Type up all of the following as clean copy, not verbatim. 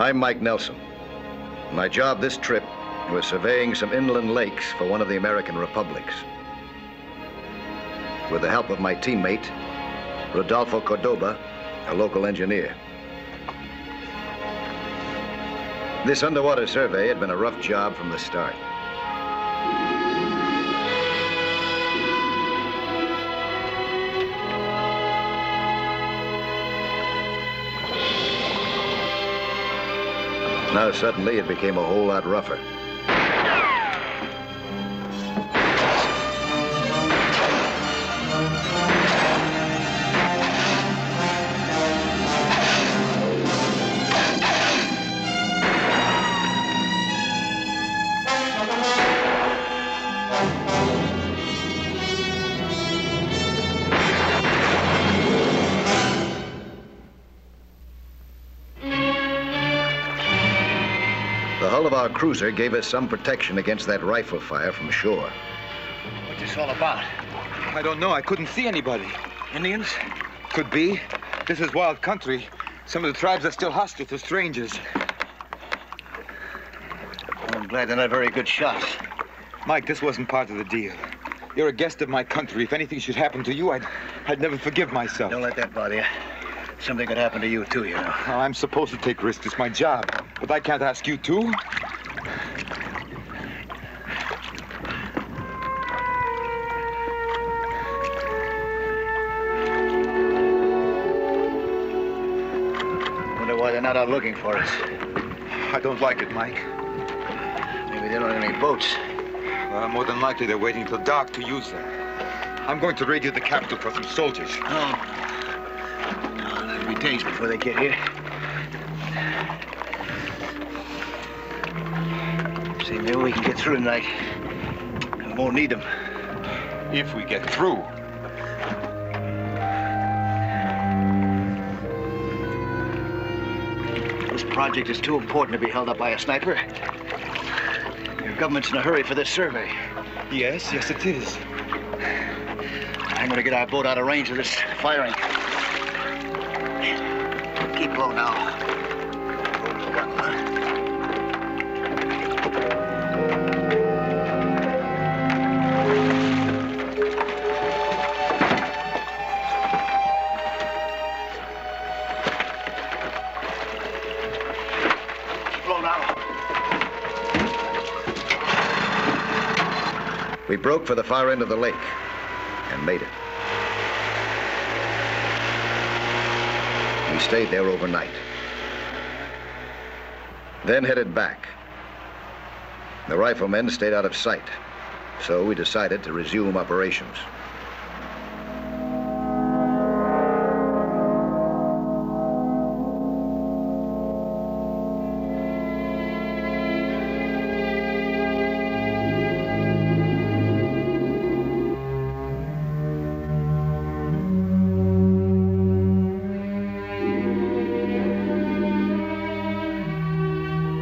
I'm Mike Nelson. My job this trip was surveying some inland lakes for one of the American republics. With the help of my teammate, Rodolfo Cordoba, a local engineer. This underwater survey had been a rough job from the start. Now suddenly it became a whole lot rougher. The hull of our cruiser gave us some protection against that rifle fire from shore. What's this all about? I don't know. I couldn't see anybody. Indians? Could be. This is wild country. Some of the tribes are still hostile to strangers. I'm glad they're not very good shots. Mike, this wasn't part of the deal. You're a guest of my country. If anything should happen to you, I'd never forgive myself. Don't let that bother you. Something could happen to you, too, you know. Well, I'm supposed to take risks. It's my job. But I can't ask you to. Wonder why they're not out looking for us. I don't like it, Mike. Maybe they don't have any boats. Well, more than likely they're waiting till dark to use them. I'm going to radio the capital for some soldiers. Oh. That'll be days before they get here. See, maybe we can get through tonight. We won't need them. If we get through. This project is too important to be held up by a sniper. Your government's in a hurry for this survey. Yes, it is. I'm going to get our boat out of range of this firing. Keep low now. Keep low now. We broke for the far end of the lake and made it. We stayed there overnight. Then headed back. The riflemen stayed out of sight, so we decided to resume operations.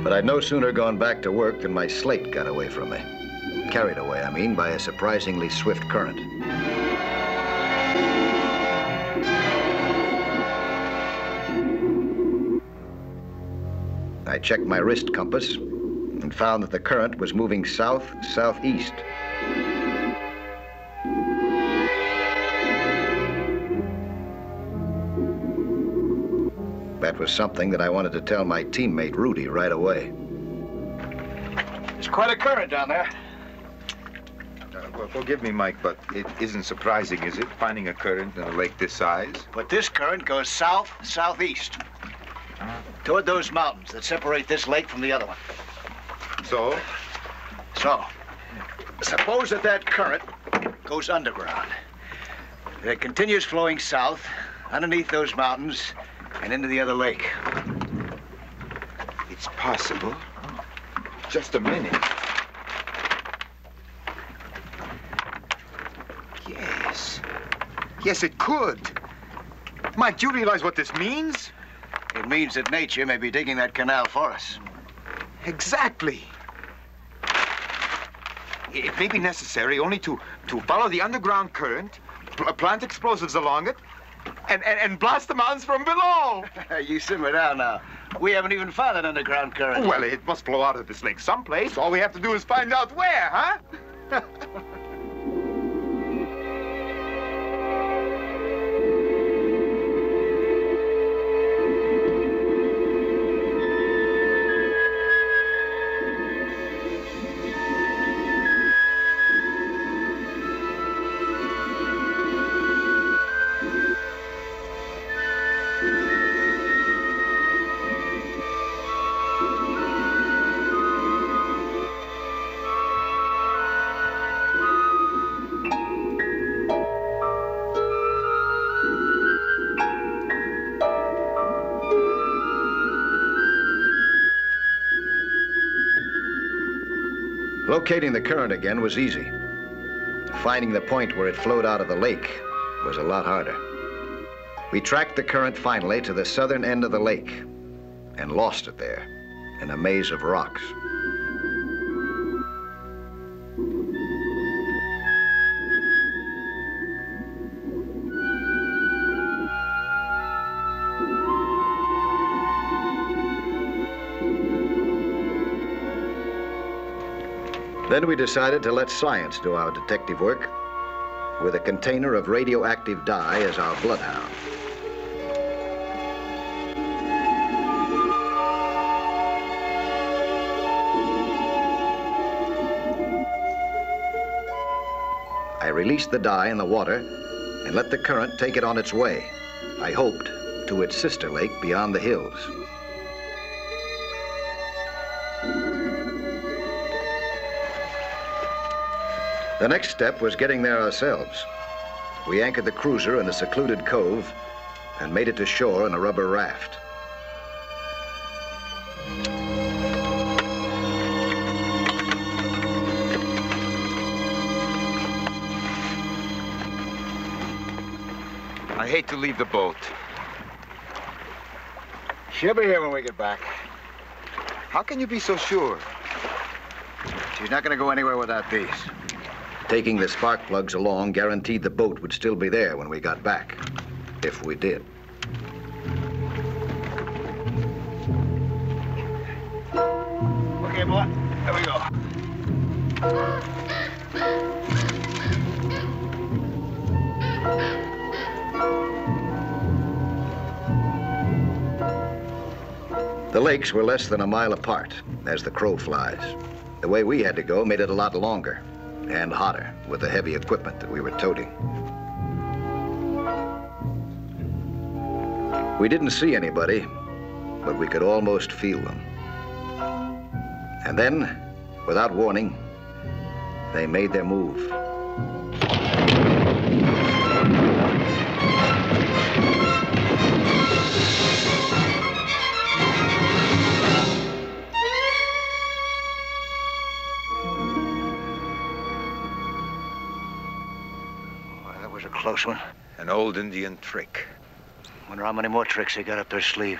But I'd no sooner gone back to work than my slate got away from me. Carried away, I mean, by a surprisingly swift current. I checked my wrist compass and found that the current was moving south-southeast. That was something that I wanted to tell my teammate, Rudy, right away. There's quite a current down there. Well, forgive me, Mike, but it isn't surprising, is it, finding a current in a lake this size? But this current goes south-southeast. Toward those mountains that separate this lake from the other one. So? So, suppose that current goes underground. It continues flowing south, underneath those mountains, and into the other lake. It's possible. Just a minute. Yes. Yes, it could. Mike, do you realize what this means? It means that nature may be digging that canal for us. Exactly. It may be necessary only to follow the underground current, plant explosives along it, and blast the mountains from below. You simmer down now. We haven't even found an underground current. Well, it must flow out of this lake someplace. All we have to do is find out where, huh? Locating the current again was easy. Finding the point where it flowed out of the lake was a lot harder. We tracked the current finally to the southern end of the lake and lost it there in a maze of rocks. Then we decided to let science do our detective work with a container of radioactive dye as our bloodhound. I released the dye in the water and let the current take it on its way, I hoped, to its sister lake beyond the hills. The next step was getting there ourselves. We anchored the cruiser in a secluded cove and made it to shore in a rubber raft. I hate to leave the boat. She'll be here when we get back. How can you be so sure? She's not going to go anywhere without these. Taking the spark plugs along guaranteed the boat would still be there when we got back, if we did. Okay, boy, here we go. The lakes were less than a mile apart as the crow flies. The way we had to go made it a lot longer and hotter with the heavy equipment that we were toting. We didn't see anybody, but we could almost feel them. And then, without warning, they made their move. Close one. An old Indian trick. Wonder how many more tricks they got up their sleeve.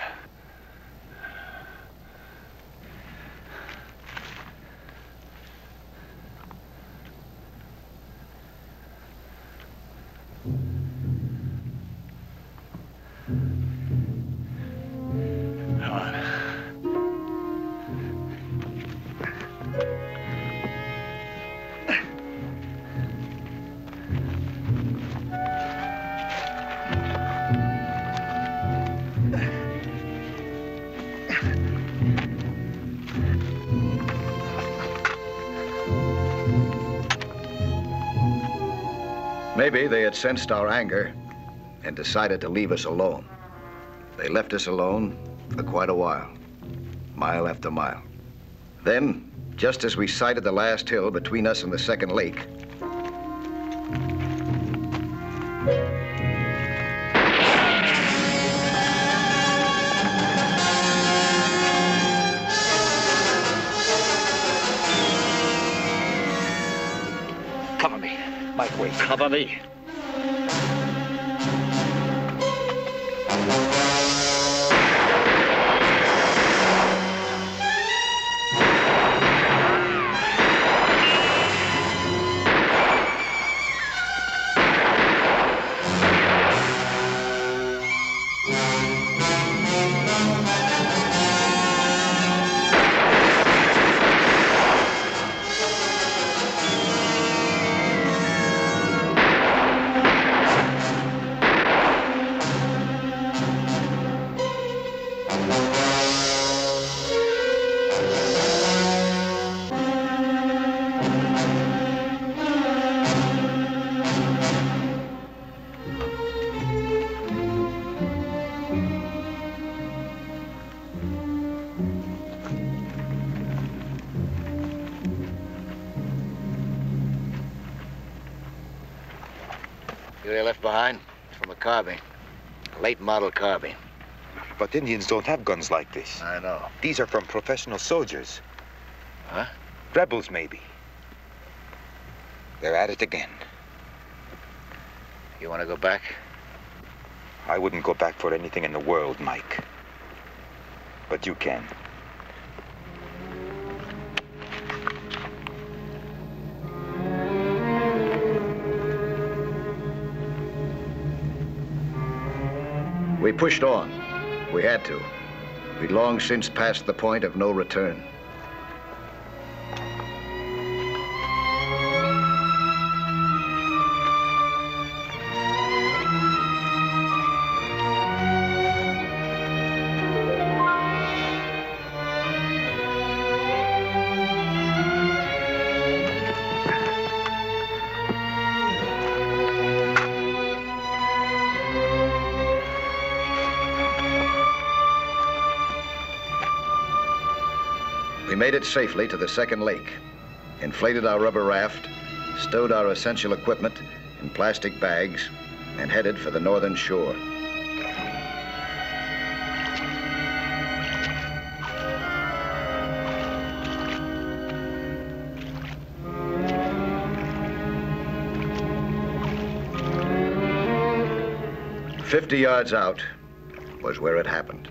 Come on. Maybe they had sensed our anger and decided to leave us alone. They left us alone for quite a while, mile after mile. Then, just as we sighted the last hill between us and the second lake, Cover me. Mike, wait. Cover me. Maybe they left behind from a carbine. A late model carbine. But Indians don't have guns like this. I know. These are from professional soldiers. Huh? Rebels, maybe. They're at it again. You want to go back? I wouldn't go back for anything in the world, Mike. But you can. We pushed on. We had to. We'd long since passed the point of no return. We made it safely to the second lake, inflated our rubber raft, stowed our essential equipment in plastic bags, and headed for the northern shore. "50 yards out was where it happened.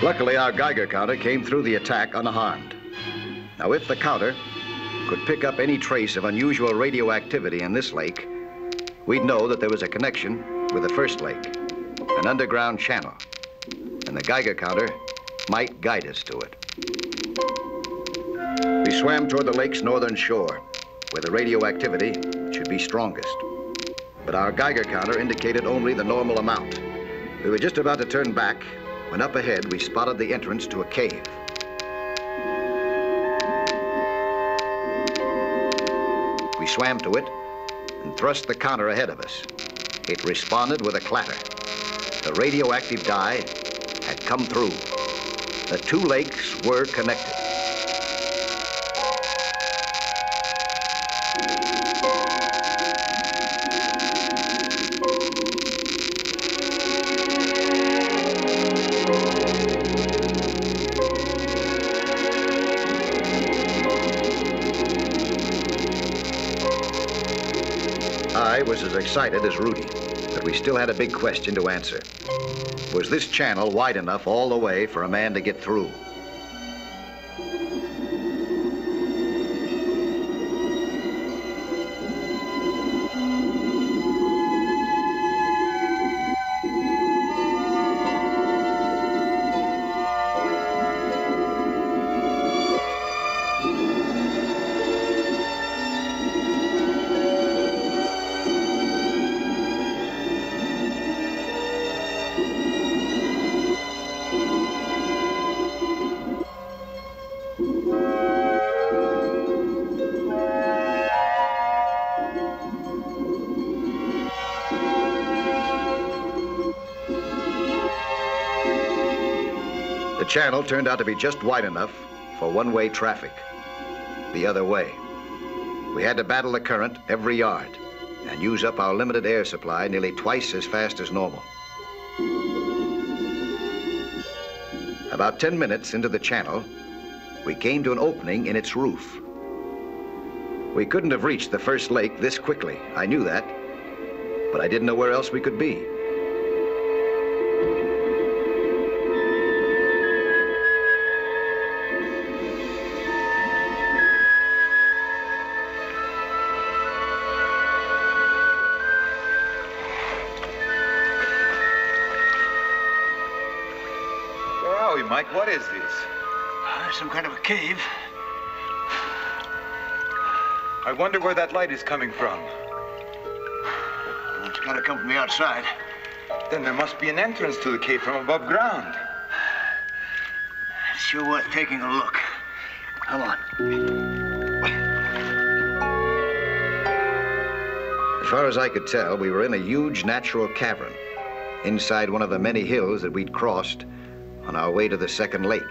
Luckily, our Geiger counter came through the attack unharmed. Now, if the counter could pick up any trace of unusual radioactivity in this lake, we'd know that there was a connection with the first lake, an underground channel, and the Geiger counter might guide us to it. We swam toward the lake's northern shore, where the radioactivity should be strongest. But our Geiger counter indicated only the normal amount. We were just about to turn back when up ahead we spotted the entrance to a cave. We swam to it and thrust the counter ahead of us. It responded with a clatter. The radioactive dye had come through. The two lakes were connected. I was as excited as Rudy, but we still had a big question to answer. Was this channel wide enough all the way for a man to get through? The channel turned out to be just wide enough for one-way traffic. The other way. We had to battle the current every yard and use up our limited air supply nearly twice as fast as normal. About 10 minutes into the channel, we came to an opening in its roof. We couldn't have reached the first lake this quickly. I knew that, but I didn't know where else we could be. Where are we, Mike? What is this? Some kind of a cave. I wonder where that light is coming from. It's gotta come from the outside. Then there must be an entrance to the cave from above ground. It's sure worth taking a look. Come on. As far as I could tell, we were in a huge natural cavern inside one of the many hills that we'd crossed on our way to the second lake.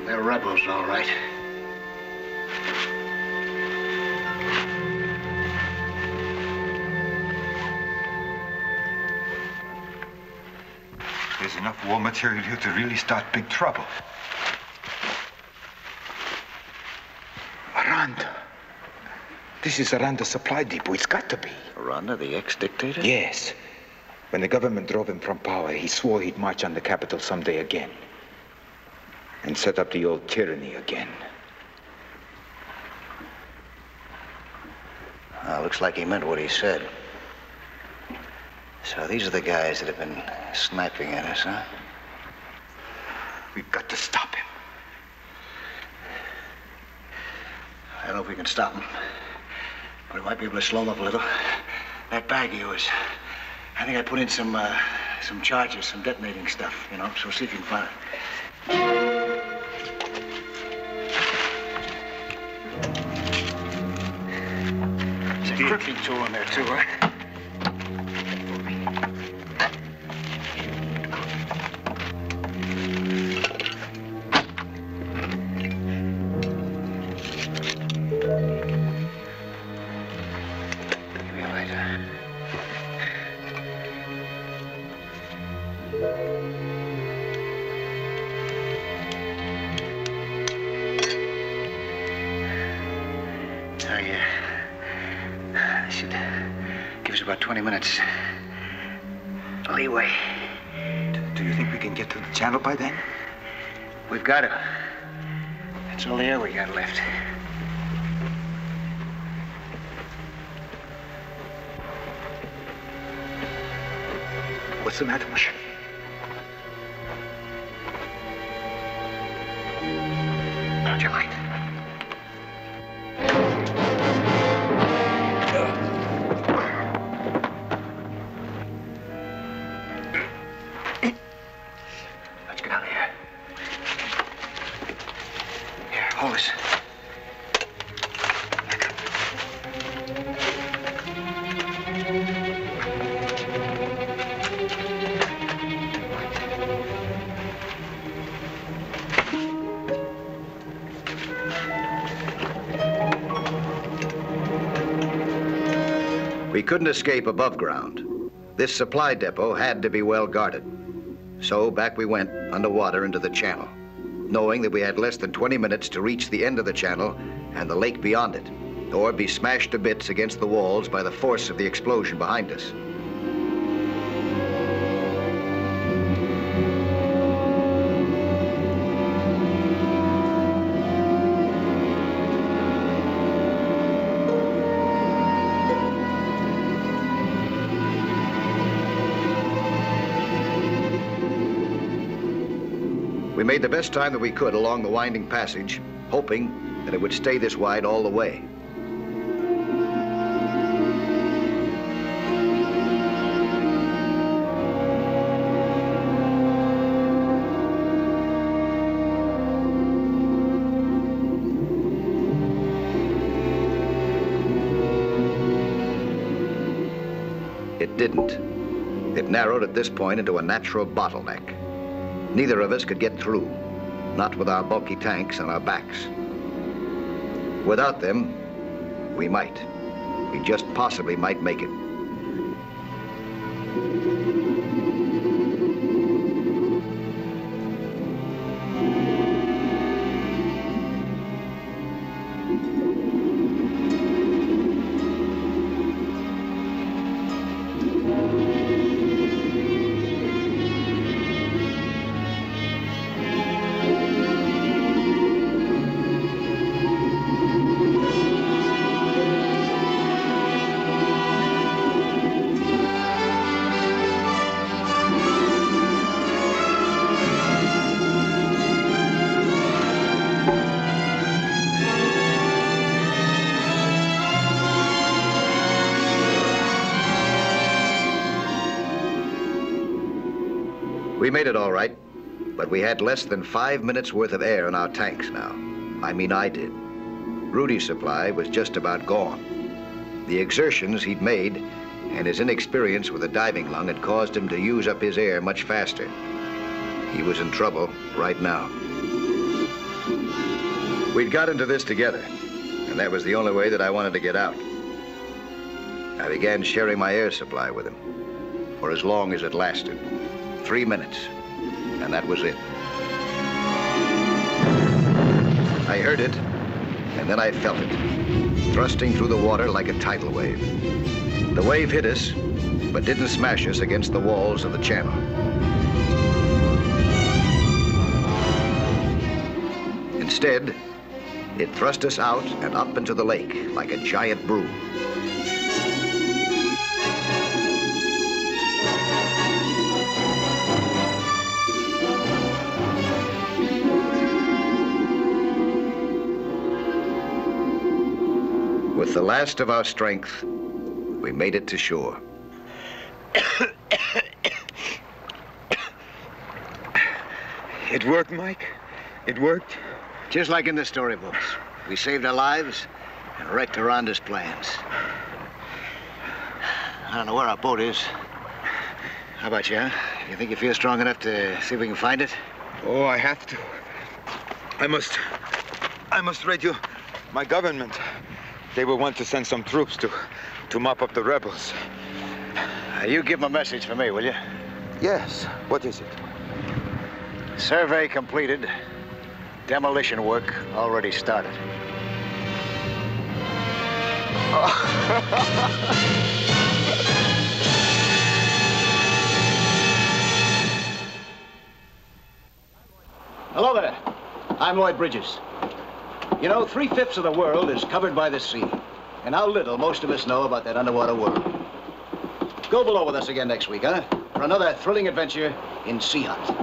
They're rebels, all right. There's enough war material here to really start big trouble. Aranda. This is Aranda's supply depot. It's got to be. Aranda, the ex-dictator? Yes. When the government drove him from power, he swore he'd march on the capital someday again. And set up the old tyranny again. Looks like he meant what he said. So these are the guys that have been sniping at us, huh? We've got to stop him. I don't know if we can stop him, but we might be able to slow him up a little. That bag of yours, I think I put in some charges, some detonating stuff, you know, so see if you can find it. There's a crippling tool in there, too, huh? About 20 minutes leeway. Do you think we can get to the channel by then? We've got to. That's all the air we got left. What's the matter, Michelle? Put out your light. We couldn't escape above ground. This supply depot had to be well guarded. So back we went underwater into the channel, knowing that we had less than 20 minutes to reach the end of the channel and the lake beyond it, or be smashed to bits against the walls by the force of the explosion behind us. We made the best time that we could along the winding passage, hoping that it would stay this wide all the way. It didn't. It narrowed at this point into a natural bottleneck. Neither of us could get through, not with our bulky tanks on our backs. Without them, we might. We just possibly might make it. We made it all right, but we had less than 5 minutes worth of air in our tanks now. I mean, I did. Rudy's supply was just about gone. The exertions he'd made and his inexperience with a diving lung had caused him to use up his air much faster. He was in trouble right now. We'd got into this together, and that was the only way that I wanted to get out. I began sharing my air supply with him for as long as it lasted. 3 minutes, and that was it. I heard it, and then I felt it, thrusting through the water like a tidal wave. The wave hit us, but didn't smash us against the walls of the channel. Instead, it thrust us out and up into the lake like a giant broom. With the last of our strength, we made it to shore. It worked, Mike. It worked. Just like in the storybooks. We saved our lives and wrecked Aranda's plans. I don't know where our boat is. How about you, huh? You think you feel strong enough to see if we can find it? Oh, I have to. I must radio my government. They will want to send some troops to mop up the rebels. You give them a message for me, will you? Yes. What is it? Survey completed. Demolition work already started. Hello there. I'm Lloyd Bridges. You know, 3/5 of the world is covered by the sea. And how little most of us know about that underwater world. Go below with us again next week, huh? For another thrilling adventure in Sea Hunt.